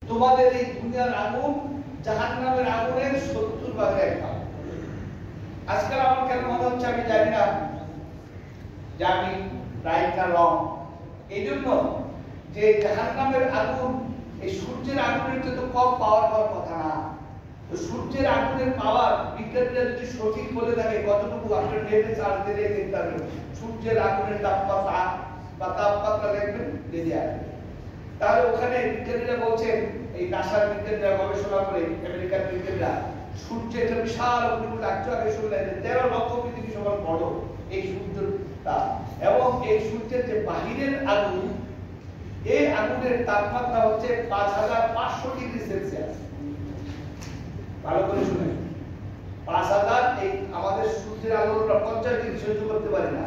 তোমাদের এই দুনিয়ার আগুন জাহান্নামের আগুনের 70 ভাগের 1 ভাগ। আজকাল আমার কেন মনে হচ্ছে আমি জানি না যে আমি রাইট না রং, এই জন্য যে জাহান্নামের আগুন এই সূর্যের আগুনের তো কম পাওয়ার হওয়ার কথা না। তো সূর্যের আগুনের পাওয়ার বিজ্ঞানীরা যদি সঠিক বলে থাকে কতটুকু আপনার নেটে চার্জ দিলে দেখতে পারবেন সূর্যের আগুনের তাপমাত্রা বা তাপমাত্রা দেখবেন যদি আসবে, তাহলে ওখানে বিজ্ঞানীরা বলছেন, এই নাসার বিজ্ঞানীরা গবেষণা করে আমেরিকার বিজ্ঞানীরা, সূর্য একটা বিশাল অগ্নিকুণ্ড একটু আগে শুনলেন 13 লক্ষ পৃথিবী সমান বড় এই সূর্যটা, এবং এই সূর্যের যে বাহিরের আগুন, এই আগুনের তাপমাত্রা হচ্ছে 5500 ডিগ্রি সেলসিয়াস। ভালো করে শুনেন, 5000, এই আমাদের সূর্যের আলো 50 ডিগ্রি সহ্য করতে পারে না,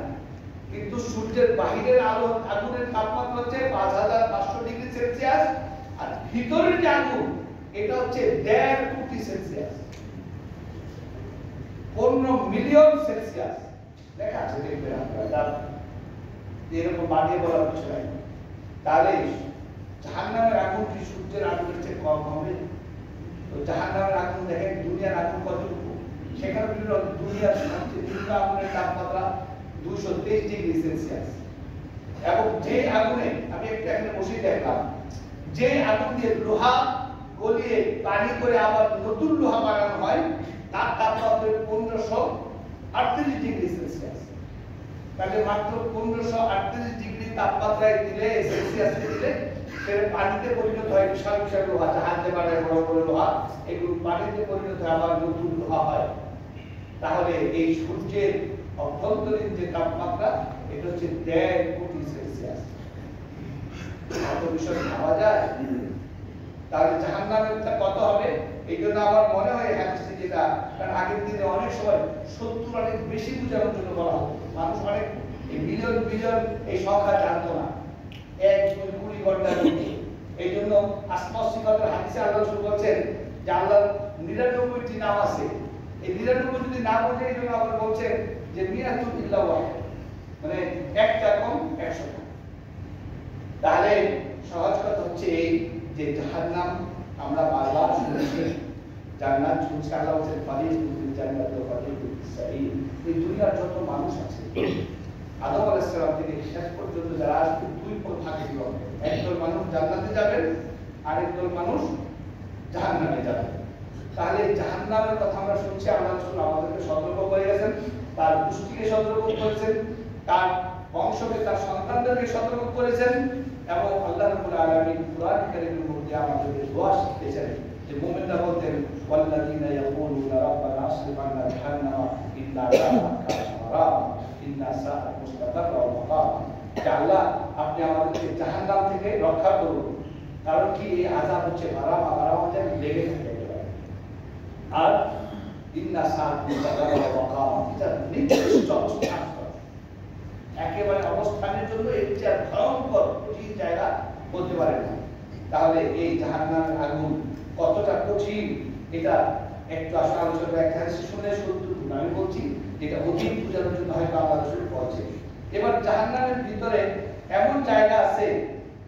কিন্তু সূর্যের বাহিরের আলো আগুনের তাপমাত্রা হচ্ছে 5500 ডিগ্রি সেলসিয়াস, আর ভিতরের যে আগুন এটা হচ্ছে 1.5 কোটি সেলসিয়াস, 15 মিলিয়ন সেলসিয়াস। লেখা আছে, দেখবেন আপনারা, এরকম বানিয়ে বলার কিছু নাই। তাহলে জাহান্নামের আগুন কি সূর্যের আগুনের চেয়ে কম হবে? তো জাহান্নামের আগুন দেখেন দুনিয়ার আগুন কতটুকু, সেখানে দুনিয়ার সবচেয়ে তীব্র আগুনের তাপমাত্রা 223 ডিগ্রি সেলসিয়াস। এবং যে আগুনে আমি একটা এখানে বসে দেখলাম, যে আগুন দিয়ে লোহা গলিয়ে পানি করে আবার নতুন লোহা বানানো হয়, তার তাপমাত্রা 1538 ডিগ্রি সেলসিয়াস। তাহলে মাত্র 1538 ডিগ্রি তাপমাত্রায় দিলে, সেলসিয়াসে দিলে সেটা পানিতে পরিণত হয়, বিশাল বিশাল লোহা, জাহাজে বানায় বড় বড় লোহা, এগুলো পানিতে পরিণত হয়, আবার নতুন লোহা হয়। তাহলে এই সূর্যের অভ্যন্তরীণ যে তাপমাত্রা এটা হচ্ছে 1.5 কোটি সেলসিয়াস। কত বিষয় ভাবা যায়। তাহলে জাহান্নামেরটা কত হবে? এই জন্য আমার মনে হয় হাদিসে যেটা, কারণ আগের দিনে অনেক সময় 70 অনেক বেশি বোঝানোর জন্য বলা হতো, মানুষ অনেক এই বিলিয়ন বিলিয়ন এই সংখ্যা জানতো না, 1-20 ঘন্টা। এই জন্য আসমা সিফাতের হাদিসে আল্লাহ রাসূল বলেছেন যে আল্লাহর 99টি নাম আছে, এই 99 যদি না বোঝে এই জন্য আল্লাহ বলছেন যে মিয়াতুল ইল্লা ওয়াহিদ, মানে একটা কম 100। তাহলে সহজ কথা হচ্ছে এই যে জাহান্নাম আমরা বারবার শুনছি, জান্নাত শুনছি, আল্লাহ বলেছেন ফারিকুল জান্নাত ওয়া ফারিকুল সাঈদ। এই দুনিয়ার যত মানুষ আছে আদম আলাইহিস সালাম থেকে শেষ পর্যন্ত যারা আসবে, 2 ভাগে বিভক্ত হবে। একদল মানুষ জান্নাতে যাবেন, আরেকদল মানুষ জাহান্নামে যাবেন। তাহলে জাহান্নামের কথা আমরা শুনছি, আল্লাহ রাসূল আমাদেরকে সতর্ক করে গেছেন, তার গোষ্ঠীকে সতর্ক করেছেন, তার বংশকে, তার সন্তানদেরকে সতর্ক করেছেন, এবং আল্লাহ রাব্বুল আলামিন কুরআন কারীমের মধ্যে আমাদেরকে দোয়া শিখিয়েছেন যে মুমিনরা বলতেন ওয়াল্লাযীনা ইয়াকুলুনা রাব্বানা আসরিফ আন্না জাহান্নামা ইন্না আযাবাহা কানা মারামা ইন্না সাআত মুস্তাকাররা ওয়া মাকামা। যে আল্লাহ আপনি আমাদেরকে জাহান্নাম থেকে রক্ষা করুন, কারণ কি এই আযাব হচ্ছে মারামা, মারামা মানে লেগে থাকে, আর ইন্না সাআত মুস্তাকাররা ওয়া মাকামা, এটা নির্দিষ্ট অবস্থান, একেবারে অবস্থানের জন্য এর চেয়ে ভয়ঙ্কর কঠিন জায়গা হতে পারে না। তাহলে এই জাহান্নামের আগুন কতটা কঠিন এটা একটু আসলে আলোচনা ব্যাখ্যা শুনে সত্যি আমি বলছি, যেটা অধিক বোঝানোর জন্য হয়তো আল্লাহ রাসূল বলছে। এবার জাহান্নামের ভিতরে এমন জায়গা আছে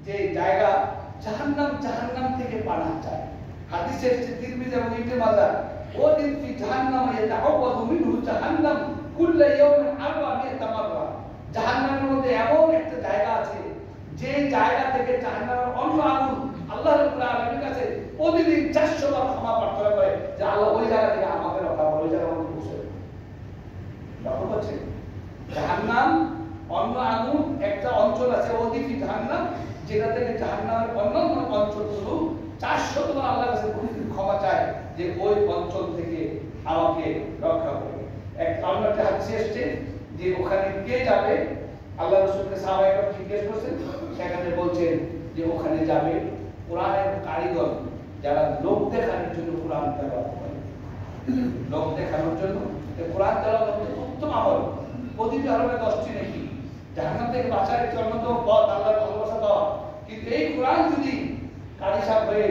যে জায়গা জাহান্নাম থেকে পানা যায়। হাদিসে এসেছে তিরমিজি এবং ইবনে মাজাহ, ও দিন ফি জাহান্নাম ইয়াতাআওয়াযু মিনহু জাহান্নাম কুল্লা ইয়াউমিন 400 মাররা। জাহান্নামের মধ্যে এমন একটা জায়গা আছে যে জায়গা থেকে জাহান্নামের অন্য আগুন আল্লাহ রাব্বুল আলামিনের কাছে প্রতিদিন 400 বার ক্ষমা প্রার্থনা করে যে আল্লাহ ওই জায়গা থেকে আমাদের রক্ষা করো, ওই জায়গা আমাদের বসে লক্ষ্য করছেন। জাহান্নাম অন্য আগুন একটা অঞ্চল আছে ওদিকে জাহান্নাম, যেটা থেকে জাহান্নামের অন্যান্য অঞ্চলগুলো 400 বার আল্লাহর কাছে প্রতিদিন ক্ষমা চায় যে ওই অঞ্চল থেকে আমাকে রক্ষা করো। এক অন্য একটা হাদিসে এসেছে যে ওখানে কে যাবে, আল্লাহ রাসূলকে সাহাবায়ে জিজ্ঞেস করছেন, সেখানে বলছেন যে ওখানে যাবে কোরআনের কারিগর, যারা লোক দেখানোর জন্য কোরআন তেলাওয়াত করে, লোক দেখানোর জন্য। কোরআন তেলাওয়াত হচ্ছে উত্তম আমল, প্রতিটি আমলে 10টি নেকি, জাহান্নাম থেকে বাঁচার একটি অন্যতম পথ আল্লাহর ভালোবাসা দেওয়া। কিন্তু এই কোরআন যদি কারি সাহেব হয়ে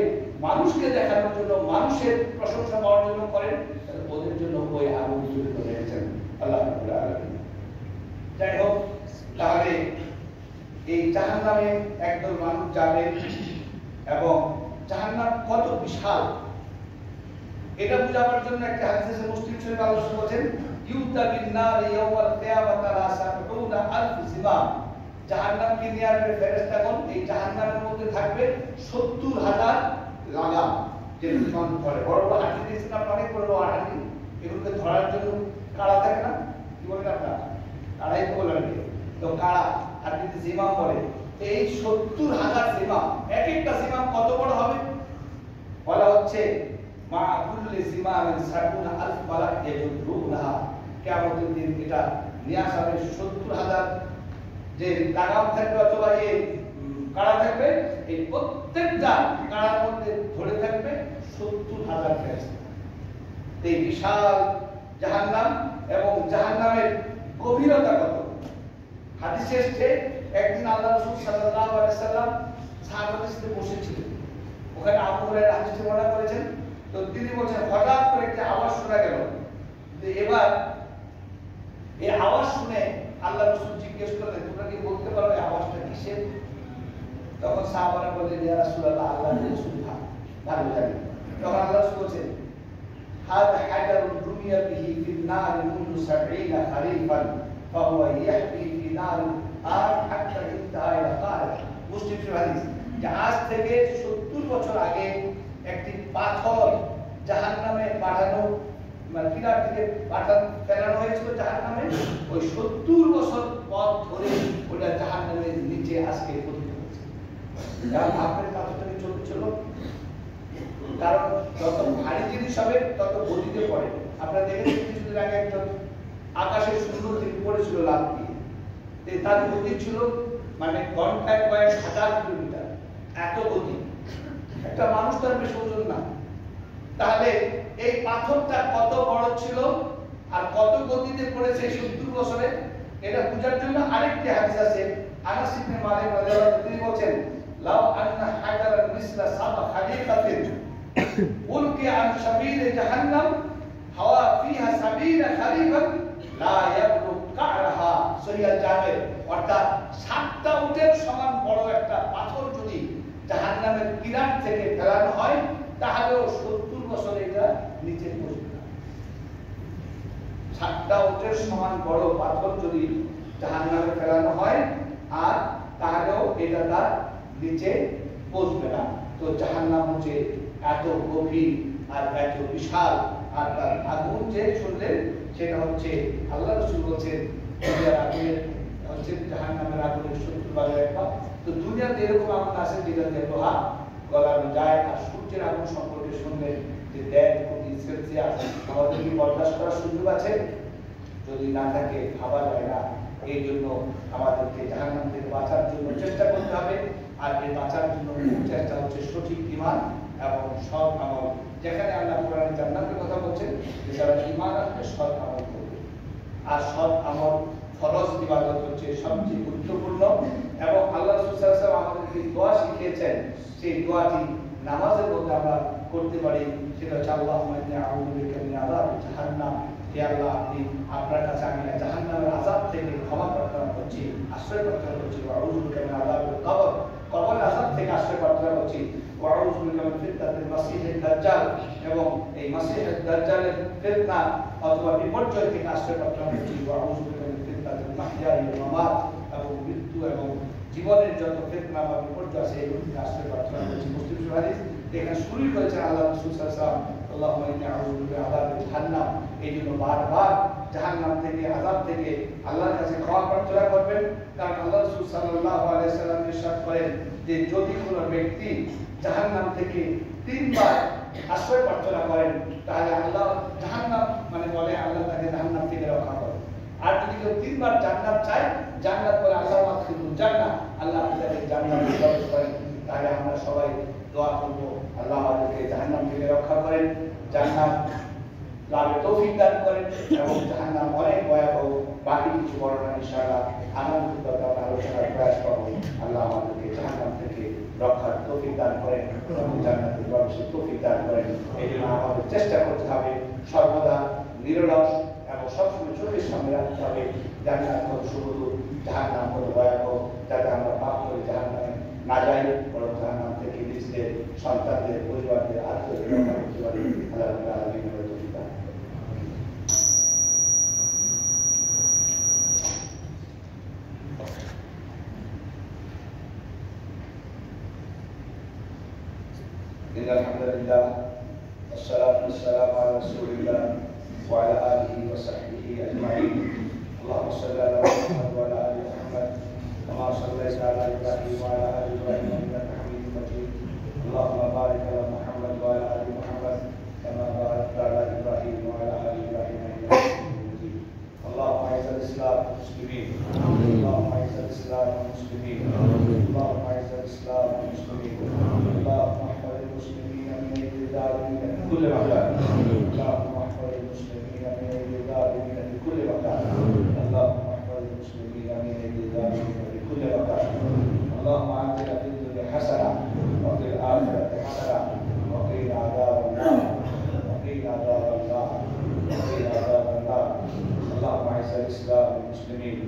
মানুষকে দেখানোর জন্য, মানুষের প্রশংসা পাওয়ার জন্য করেন, তাহলে ওদের জন্য ওই আগুন জড়িত রয়েছেন আল্লাহ রাব্বুল আলামিন। যাই হোক, তাহলে এই জাহান্নামে একদল মানুষ যাবে এবং জাহান্নাম বিশাল। এটা বুঝাবার জন্য একটা হাদিসে মুসলিম শরীফ আলোচনা করেছেন, ইউতা বিন নার ইয়াউমাল কিয়ামাত আলা সাবউনা আলফ জিমাম। জাহান্নামকে নিয়ে আসবে ফেরেশতাগণ, এই জাহান্নামের মধ্যে থাকবে 70,000 লাগাম, যেগুলো মানুষ ধরে। বড় বড় হাঁটি দিয়েছেন আপনার, অনেক বড় বড় হাঁটি, এগুলোকে ধরার জন্য কাড়া থাকে না, কি বলেন আপনার, কাড়াই তো বলেন, তো কাড়া হাঁটিতে জিমাম বলে। এই 70,000 জিমাম, এক একটা জিমাম কত বড় হবে বলা হচ্ছে, মা কুল্লি জিমামিন 70,000 মালাক ইয়াজুরুনাহা। কিয়ামতের দিন এটা নিয়ে আসা হবে 70,000 যে লাগাম থাকবে অথবা এই কাড়া থাকবে, এই প্রত্যেকটা কাড়ার মধ্যে ধরে থাকবে 70,000 ফেরেশতা। এই বিশাল জাহান্নাম এবং জাহান্নামের গভীরতা কত। হাদিসে এসেছে একদিন আল্লাহ রাসূল সাল্লাল্লাহু আলাইহি সাল্লাম সাহাবাদের সাথে বসেছিলেন, ওখানে আবু হুরায়রা হাদিসটি বর্ণনা করেছেন। তো তিনি বলছেন হঠাৎ করে একটা আওয়াজ শোনা গেল। এবার এই আওয়াজ শুনে আল্লাহ রাসূল জিজ্ঞেস করলেন, তোমরা কি বলতে পারো এই আওয়াজটা কিসের? তখন সাহাবারা বললেন, ইয়া রাসূলুল্লাহ, আল্লাহর রাসূল ভালো জানেন। তখন আল্লাহ রাসূল বলেছেন, হাদা হাজারুন রুমিয়া বিহি ফিন নার মুনযু 70 খারিফান ফাহুয়া ইয়াহবি ফি নার আর হাত্তা ইনতাহা ইলা কারা। মুসলিম শরীফ হাদিস, যে আজ থেকে 70 বছর আগে একটি পাথর জাহান্নামে পাঠানো, মানে কিনার থেকে ফেলানো হয়েছিল জাহান্নামে, ওই 70 বছর পথ ধরে ওটা জাহান্নামের নিচে আজকে পতিত হচ্ছে। কারণ আপনার পাথরটাকে চলছিল, কারণ যত ভারী জিনিস হবে তত গতিতে পড়ে। আপনারা দেখেছেন কিছুদিন আগে একজন আকাশের সুন্দর থেকে পড়েছিল লাফ দিয়ে, তার গতি ছিল মানে ঘন্টায় কয়েক হাজার কিলোমিটার, এত গতি। একটা মানুষ তার বেশি ওজন না, তাহলে এই পাথরটা কত বড় ছিল আর কত গতিতে পড়েছে 70 বছরে, এটা বোঝার জন্য আরেকটি হাদিস আছে। আনাস ইবনে মালিক রাদিয়াল্লাহু আনহু তিনি বলেন, লাউ আন্না হাজারান মিসলা সাবা খালিকাতিন উলকি আন সাবিল জাহান্নাম হাওয়া ফিহা 70 খালিফান লা ইয়াবলু কারাহা। সহিহ জামে, অর্থাৎ 7টা উটের সমান বড় একটা পাথর যদি জাহান্নামের কিনার থেকে ফেলানো হয়, তাহলেও 70 বছর এটা নিচে পৌঁছবে না। 7টা উটের সমান বড় পাথর যদি জাহান্নামে ফেলানো হয়, আর তাহলেও এটা তার নিচে পৌঁছবে না। তো জাহান্নাম হচ্ছে এত গভীর আর এত বিশাল, আর তার আগুন যে শুনলেন সেটা হচ্ছে আল্লাহ রাসূল বলেছেন, দুনিয়ার আগুনের হচ্ছে জাহান্নামের আগুনের 70 ভাগের 1 ভাগ। তো দুনিয়াতে এরকম আগুন আছে যেটাতে লোহা গলানো যায়। আর সূর্যের আগুন সম্পর্কে শুনলেন যে 1.5 কোটি সেলসিয়াস, আমাদের কি বরদাস্ত করার সুযোগ আছে? যদি না থাকে খাওয়া যায় না। এই জন্য আমাদেরকে জাহান্নাম থেকে বাঁচার জন্য চেষ্টা করতে হবে। আর এই বাঁচার জন্য চেষ্টা হচ্ছে সঠিক ঈমান এবং সৎ আমল। যেখানে আল্লাহ কোরআনে জান্নাতের কথা বলছেন যে যারা ঈমান রাখবে সৎ আমল করবে, আর সৎ আমল ফরজ ইবাদত হচ্ছে সবচেয়ে গুরুত্বপূর্ণ। এবং আল্লাহ রাসূল সাল্লাল্লাহু আলাইহি ওয়াসাল্লাম আমাদেরকে দোয়া শিখিয়েছেন, সেই দোয়াটি নামাজের মধ্যে আমরা করতে পারি। সেটা হচ্ছে আল্লাহুম্মা ইন্নী আউযু বিকা মিন আযাবি জাহান্নাম। হে আল্লাহ, আপনি আপনার কাছে আমি জাহান্নামের আযাব থেকে ক্ষমা প্রার্থনা করছি, আশ্রয় প্রার্থনা করছি। ওয়া আউযু বিকা মিন আযাবিল কবর, কবরের আযাব থেকে আশ্রয় প্রার্থনা করছি। ওয়া আউযু বিকা মিন ফিতনাতিল মাসিহিদ দাজ্জাল, এবং এই মাসিহিদ দাজ্জালের ফিতনা অথবা বিপর্যয় থেকে আশ্রয় প্রার্থনা করছি। ওয়া আউযু বিকা মিন ফিতনাতিল মাহইয়া ওয়াল মামাত, এবং মৃত্যু এবং জীবনের যত ফিতনা বা বিপর্যয় আছে এগুলো থেকে আশ্রয় প্রার্থনা করছি। মুসলিম শরীফ হাদিস, এখানে শুরুই করেছেন আল্লাহ রাসূল সাল্লাল্লাহু আলাইহি ওয়াসাল্লাম, আল্লাহুম্মা ইন্নী আউযু বিকা মিন আযাবি জাহান্নাম। এই জন্য বারবার জাহান্নাম থেকে, আযাব থেকে আল্লাহর কাছে ক্ষমা প্রার্থনা করবেন। কারণ আল্লাহ রাসূল সাল্লাল্লাহু আলাইহি ওয়াসাল্লাম ইরশাদ করেন যে যদি কোনো ব্যক্তি জাহান্নাম থেকে 3 বার আশ্রয় প্রার্থনা করেন, তাহলে আল্লাহ জাহান্নাম মানে বলে আল্লাহ তাকে জাহান্নাম থেকে রক্ষা করে। আর যদি কেউ 3 বার জান্নাত চায়, জান্নাত বলে আল্লাহ মাগফিরুল জান্নাহ, আল্লাহ তাকে জান্নাতে প্রবেশ করেন। তাহলে আমরা সবাই দোয়া করব, আল্লাহ আমাদেরকে জাহান্নাম থেকে রক্ষা করেন, জান্নাত লাভের তৌফিক দান করেন, এবং জাহান্নাম অনেক ভয়াবহ বাকি কিছু বর্ণনা ইনশাআল্লাহ আনন্দিত আমরা আলোচনার প্রয়াস করব। আল্লাহ আমাদেরকে জাহান্নাম থেকে রক্ষার তৌফিক দান করেন এবং জান্নাতে প্রবেশের তৌফিক দান করেন। এই জন্য আমাদের চেষ্টা করতে হবে সর্বদা নিরলস এবং সবসময় চোখের সামনে রাখতে হবে জান্নাত কত সুদূর, জাহান্নাম কত ভয়াবহ, যাতে আমরা পাপ করে জাহান্নামে না যাই, বরং জাহান্নাম থেকে নিজেদের সন্তানদের পরিবারদের আত্মীয়দের রক্ষা করতে পারি। আল্লাহ রাব্বুল আলামিনের তৌফিক দান। إن الحمد لله والصلاة والسلام على رسول الله وعلى آله وصحبه أجمعين. اللهم صل على محمد وعلى آل محمد كما صليت على إبراهيم وعلى آل إبراهيم إنك حميد مجيد. اللهم بارك على محمد وعلى آل محمد كما باركت على إبراهيم وعلى آل إبراهيم إنك حميد مجيد. اللهم أعز الإسلام والمسلمين. اللهم أعز الإسلام والمسلمين. اللهم أعز الإسلام والمسلمين. اللهم احفظ المسلمين من أيدي الظالمين في كل مكان. اللهم احفظ المسلمين من أيدي الظالمين في كل مكان. اللهم احفظ المسلمين من أيدي الظالمين في كل مكان. اللهم آتنا في الدنيا حسنة وفي الآخرة حسنة وقنا عذاب النار. وقنا عذاب النار. وقنا عذاب النار. اللهم أعز الإسلام والمسلمين.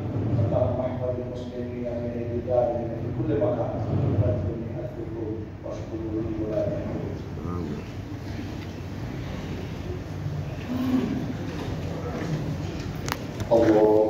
اللهم احفظ المسلمين من أيدي الظالمين في كل مكان. واذكرني أذكركم واشكروا لي ولا تحمدون. الله